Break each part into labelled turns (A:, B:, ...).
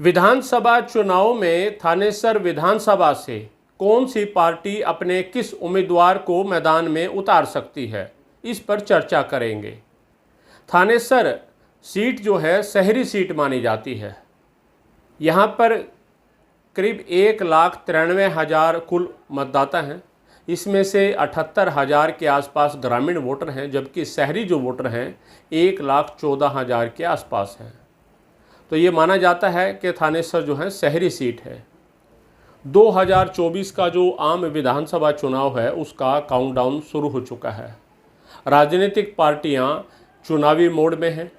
A: विधानसभा चुनाव में थानेसर विधानसभा से कौन सी पार्टी अपने किस उम्मीदवार को मैदान में उतार सकती है, इस पर चर्चा करेंगे। थानेसर सीट जो है शहरी सीट मानी जाती है। यहाँ पर करीब 1,93,000 कुल मतदाता हैं। इसमें से 78,000 के आसपास ग्रामीण वोटर हैं, जबकि शहरी जो वोटर हैं 1,14,000 के आसपास हैं। तो ये माना जाता है कि थानेसर जो है शहरी सीट है। 2024 का जो आम विधानसभा चुनाव है उसका काउंटडाउन शुरू हो चुका है। राजनीतिक पार्टियां चुनावी मोड में हैं।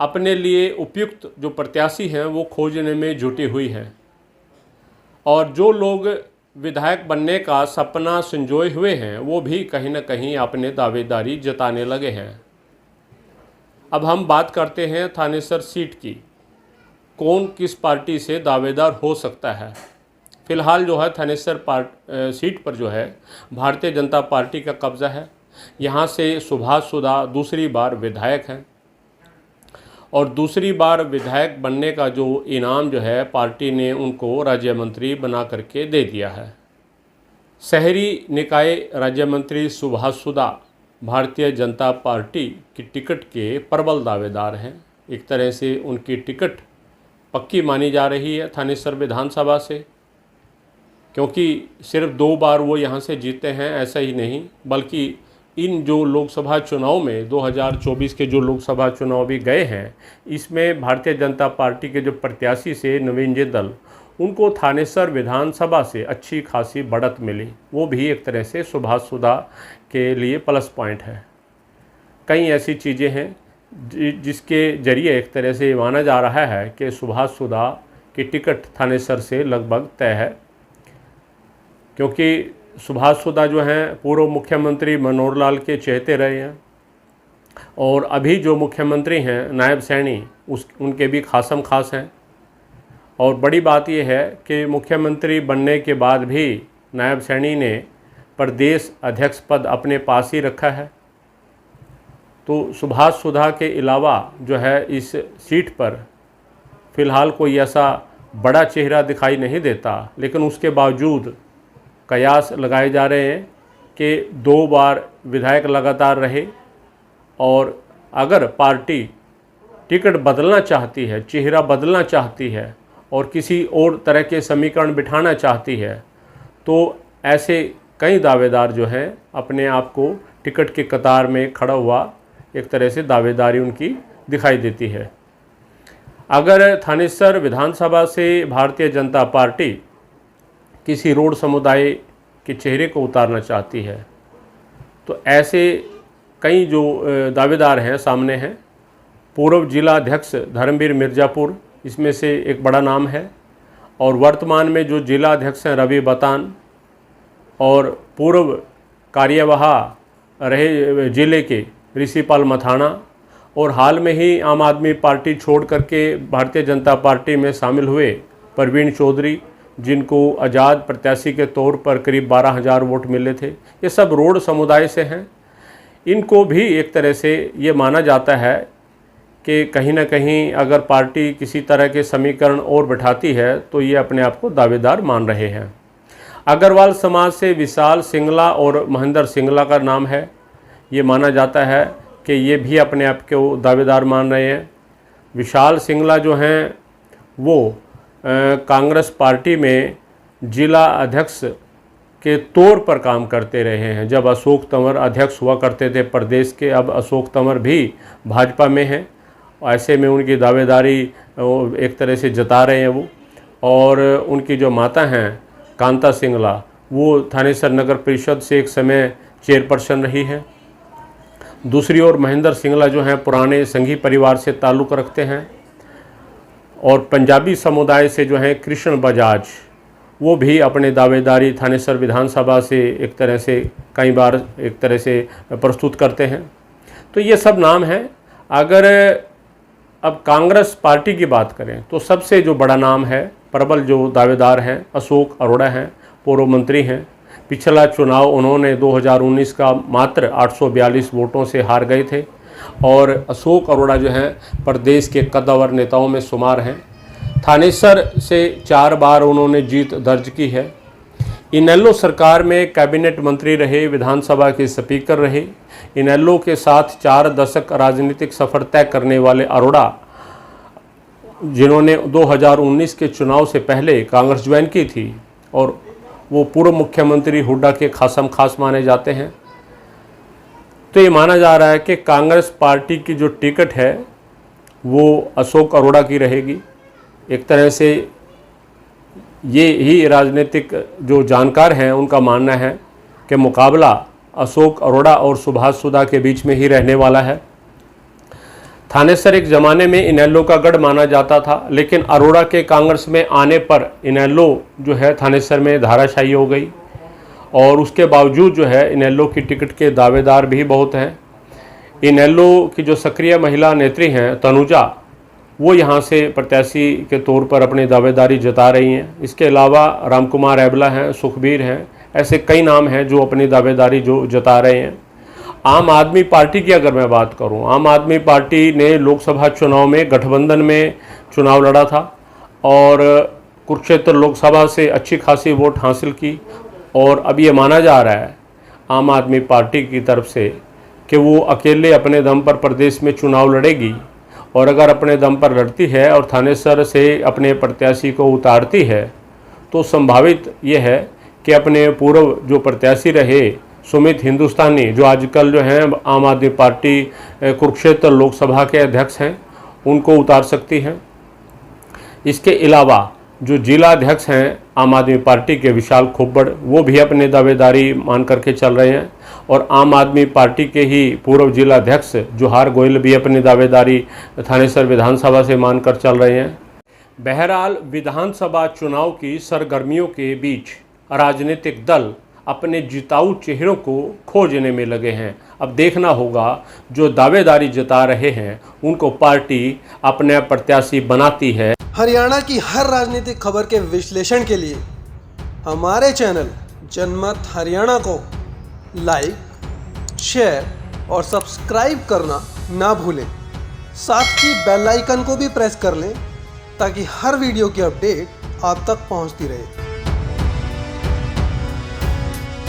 A: अपने लिए उपयुक्त जो प्रत्याशी हैं वो खोजने में जुटी हुई हैं, और जो लोग विधायक बनने का सपना संजोए हुए हैं वो भी कहीं ना कहीं अपने दावेदारी जताने लगे हैं। अब हम बात करते हैं थानेसर सीट की, कौन किस पार्टी से दावेदार हो सकता है। फ़िलहाल जो है थानेसर सीट पर जो है भारतीय जनता पार्टी का कब्ज़ा है। यहाँ से सुभाष सुधा दूसरी बार विधायक हैं, और दूसरी बार विधायक बनने का जो इनाम जो है पार्टी ने उनको राज्य मंत्री बना करके दे दिया है। शहरी निकाय राज्य मंत्री सुभाष सुधा भारतीय जनता पार्टी की टिकट के प्रबल दावेदार हैं। एक तरह से उनकी टिकट पक्की मानी जा रही है थानेसर विधानसभा से, क्योंकि सिर्फ 2 बार वो यहाँ से जीते हैं, ऐसा ही नहीं बल्कि इन जो लोकसभा चुनाव में 2024 के जो लोकसभा चुनाव भी गए हैं, इसमें भारतीय जनता पार्टी के जो प्रत्याशी से नवीन जिंदल, उनको थानेसर विधानसभा से अच्छी खासी बढ़त मिली। वो भी एक तरह से सुभाष सुधा के लिए प्लस पॉइंट है। कई ऐसी चीज़ें हैं जिसके ज़रिए एक तरह से माना जा रहा है कि सुभाष सुधा की टिकट थानेसर से लगभग तय है, क्योंकि सुभाष सुधा जो हैं पूर्व मुख्यमंत्री मनोहर लाल के चहेते रहे हैं, और अभी जो मुख्यमंत्री हैं नायब सैनी उनके भी खासम खास हैं। और बड़ी बात यह है कि मुख्यमंत्री बनने के बाद भी नायब सैनी ने प्रदेश अध्यक्ष पद अपने पास ही रखा है। तो सुभाष सुधा के अलावा जो है इस सीट पर फ़िलहाल कोई ऐसा बड़ा चेहरा दिखाई नहीं देता, लेकिन उसके बावजूद कयास लगाए जा रहे हैं कि 2 बार विधायक लगातार रहे, और अगर पार्टी टिकट बदलना चाहती है, चेहरा बदलना चाहती है और किसी और तरह के समीकरण बिठाना चाहती है, तो ऐसे कई दावेदार जो हैं अपने आप को टिकट की कतार में खड़ा हुआ एक तरह से दावेदारी उनकी दिखाई देती है। अगर थानेसर विधानसभा से भारतीय जनता पार्टी किसी रोड समुदाय के चेहरे को उतारना चाहती है, तो ऐसे कई जो दावेदार हैं सामने हैं। पूर्व जिला अध्यक्ष धर्मवीर मिर्ज़ापुर इसमें से एक बड़ा नाम है, और वर्तमान में जो जिला अध्यक्ष हैं रवि बतान, और पूर्व कार्यवाह रहे जिले के ऋषिपाल मथाना, और हाल में ही आम आदमी पार्टी छोड़ करके भारतीय जनता पार्टी में शामिल हुए परवीन चौधरी, जिनको आज़ाद प्रत्याशी के तौर पर करीब 12,000 वोट मिले थे। ये सब रोड समुदाय से हैं। इनको भी एक तरह से ये माना जाता है कि कहीं ना कहीं अगर पार्टी किसी तरह के समीकरण और बिठाती है तो ये अपने आप को दावेदार मान रहे हैं। अग्रवाल समाज से विशाल सिंगला और महेंद्र सिंगला का नाम है। ये माना जाता है कि ये भी अपने आप को दावेदार मान रहे हैं। विशाल सिंगला जो हैं वो कांग्रेस पार्टी में जिला अध्यक्ष के तौर पर काम करते रहे हैं। जब अशोक तंवर अध्यक्ष हुआ करते थे प्रदेश के, अब अशोक तंवर भी भाजपा में हैं। ऐसे में उनकी दावेदारी एक तरह से जता रहे हैं वो। और उनकी जो माता हैं कांता सिंगला, वो थानेसर नगर परिषद से एक समय चेयरपर्सन रही हैं। दूसरी ओर महेंद्र सिंगला जो हैं पुराने संघी परिवार से ताल्लुक़ रखते हैं, और पंजाबी समुदाय से जो हैं कृष्ण बजाज, वो भी अपने दावेदारी थानेसर विधानसभा से एक तरह से कई बार एक तरह से प्रस्तुत करते हैं। तो ये सब नाम हैं। अगर अब कांग्रेस पार्टी की बात करें तो सबसे जो बड़ा नाम है, प्रबल जो दावेदार हैं, अशोक अरोड़ा हैं, पूर्व मंत्री हैं। पिछला चुनाव उन्होंने 2019 का मात्र 842 वोटों से हार गए थे, और अशोक अरोड़ा जो हैं प्रदेश के कद्दावर नेताओं में शुमार हैं। थानेसर से 4 बार उन्होंने जीत दर्ज की है। इनेलो सरकार में कैबिनेट मंत्री रहे, विधानसभा के स्पीकर रहे। इनेलो के साथ 4 दशक राजनीतिक सफ़र तय करने वाले अरोड़ा, जिन्होंने 2019 के चुनाव से पहले कांग्रेस ज्वाइन की थी और वो पूर्व मुख्यमंत्री हुड्डा के खासम खास माने जाते हैं। तो ये माना जा रहा है कि कांग्रेस पार्टी की जो टिकट है वो अशोक अरोड़ा की रहेगी। एक तरह से ये ही राजनीतिक जो जानकार हैं उनका मानना है कि मुकाबला अशोक अरोड़ा और सुभाष सुधा के बीच में ही रहने वाला है। थानेसर एक ज़माने में इनेलो का गढ़ माना जाता था, लेकिन अरोड़ा के कांग्रेस में आने पर इनेलो जो है थानेसर में धाराशायी हो गई और उसके बावजूद जो है इनेलो की टिकट के दावेदार भी बहुत हैं। इनेलो की जो सक्रिय महिला नेत्री हैं तनुजा, वो यहाँ से प्रत्याशी के तौर पर अपनी दावेदारी जता रही हैं। इसके अलावा रामकुमार एबला हैं, सुखबीर हैं, ऐसे कई नाम हैं जो अपनी दावेदारी जो जता रहे हैं। आम आदमी पार्टी की अगर मैं बात करूं, आम आदमी पार्टी ने लोकसभा चुनाव में गठबंधन में चुनाव लड़ा था और कुरुक्षेत्र लोकसभा से अच्छी खासी वोट हासिल की और अब ये माना जा रहा है आम आदमी पार्टी की तरफ से कि वो अकेले अपने दम पर प्रदेश में चुनाव लड़ेगी और अगर अपने दम पर लड़ती है और थानेसर से अपने प्रत्याशी को उतारती है तो संभावित ये है कि अपने पूर्व जो प्रत्याशी रहे सुमित हिंदुस्तानी, जो आजकल जो हैं आम आदमी पार्टी कुरुक्षेत्र लोकसभा के अध्यक्ष हैं, उनको उतार सकती हैं। इसके अलावा जो जिला अध्यक्ष हैं आम आदमी पार्टी के विशाल खोब्बड़, वो भी अपने दावेदारी मान करके चल रहे हैं और आम आदमी पार्टी के ही पूर्व जिला अध्यक्ष जोहार गोयल भी अपनी दावेदारी थानेसर विधानसभा से मानकर चल रहे हैं। बहरहाल विधानसभा चुनाव की सरगर्मियों के बीच राजनीतिक दल अपने जिताऊ चेहरों को खोजने में लगे हैं। अब देखना होगा जो दावेदारी जता रहे हैं उनको पार्टी अपने प्रत्याशी बनाती है।
B: हरियाणा की हर राजनीतिक खबर के विश्लेषण के लिए हमारे चैनल जनमत हरियाणा को लाइक, शेयर और सब्सक्राइब करना ना भूलें। साथ ही बेल आइकन को भी प्रेस कर लें ताकि हर वीडियो की अपडेट आप तक पहुंचती रहे।